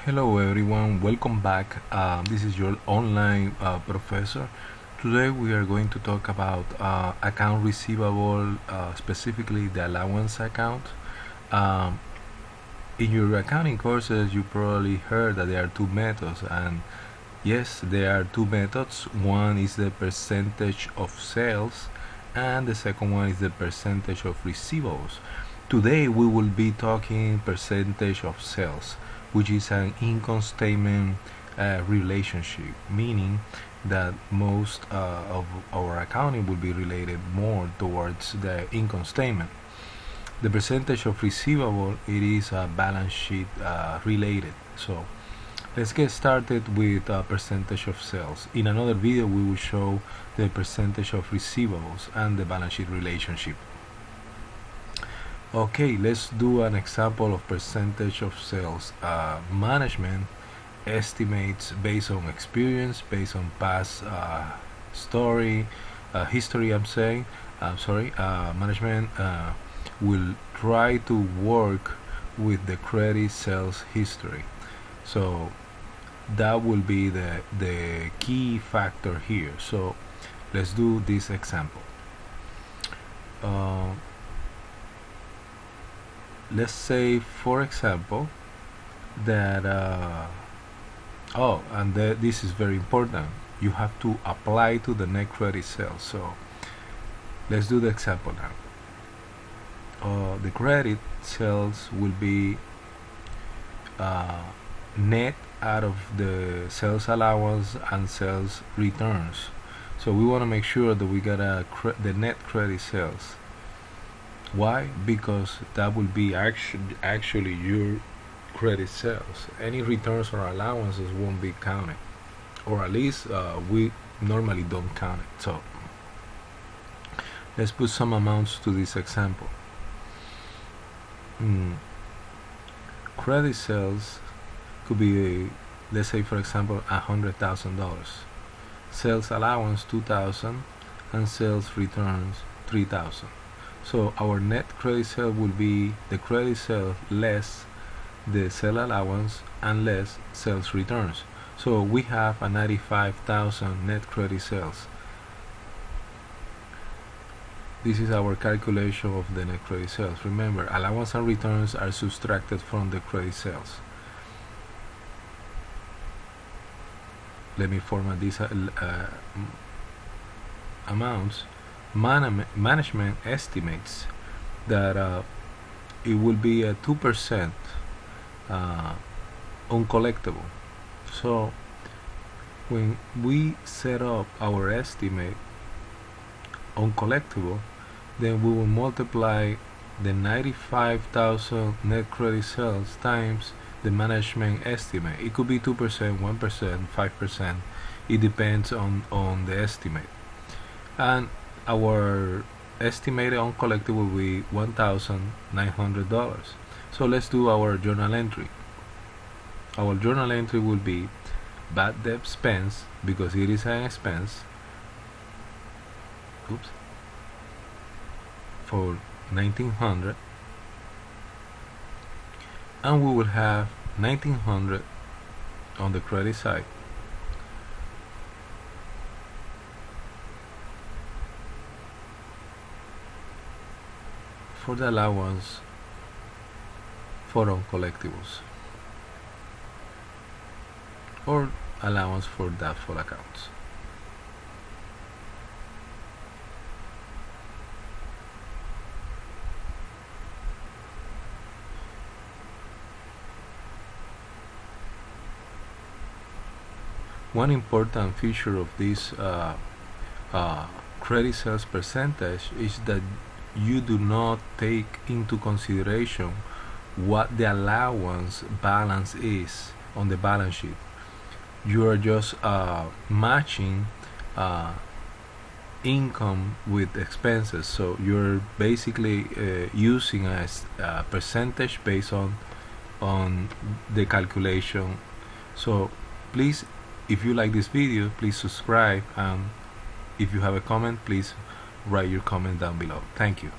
Hello everyone, welcome back. This is your online professor. Today we are going to talk about account receivable, specifically the allowance account. Um, in your accounting courses, you probably heard that there are two methods, and yes, there are two methods. One is the percentage of sales, and the second one is the percentage of receivables. Today we will be talking percentage of sales, which is an income statement relationship, meaning that most of our accounting will be related more towards the income statement. The percentage of receivable, it is balance sheet related. So let's get started with percentage of sales. In another video we will show the percentage of receivables and the balance sheet relationship. Okay, let's do an example of percentage of sales. Management estimates based on experience, based on past history. Management will try to work with the credit sales history. So that will be the key factor here. So let's do this example. Let's say, for example, that this is very important. You have to apply to the net credit sales. So let's do the example now. The credit sales will be net out of the sales allowance and sales returns. So we want to make sure that we got the net credit sales. Why? Because that will be actually your credit sales. Any returns or allowances won't be counted, or at least we normally don't count it. So let's put some amounts to this example. Credit sales could be, let's say for example, $100,000. Sales allowance $2,000 and sales returns $3,000. So our net credit sale will be the credit sale less the sale allowance and less sales returns. So we have a 95,000 net credit sales. This is our calculation of the net credit sales. Remember, allowance and returns are subtracted from the credit sales. Let me format these amounts. Management estimates that it will be a 2% uncollectible. So when we set up our estimate uncollectible, then we will multiply the 95,000 net credit sales times the management estimate. It could be 2%, 1%, 5%. It depends on the estimate. And our estimated uncollectible will be $1,900. So let's do our journal entry. Our journal entry will be bad debt expense, because it is an expense, for $1,900, and we will have $1,900 on the credit side. For the allowance for uncollectibles, or allowance for doubtful accounts. One important feature of this credit sales percentage is that you do not take into consideration what the allowance balance is on the balance sheet. You are just matching income with expenses. So you're basically using a percentage based on the calculation. So please, if you like this video, please subscribe, and if you have a comment, please write your comment down below. Thank you.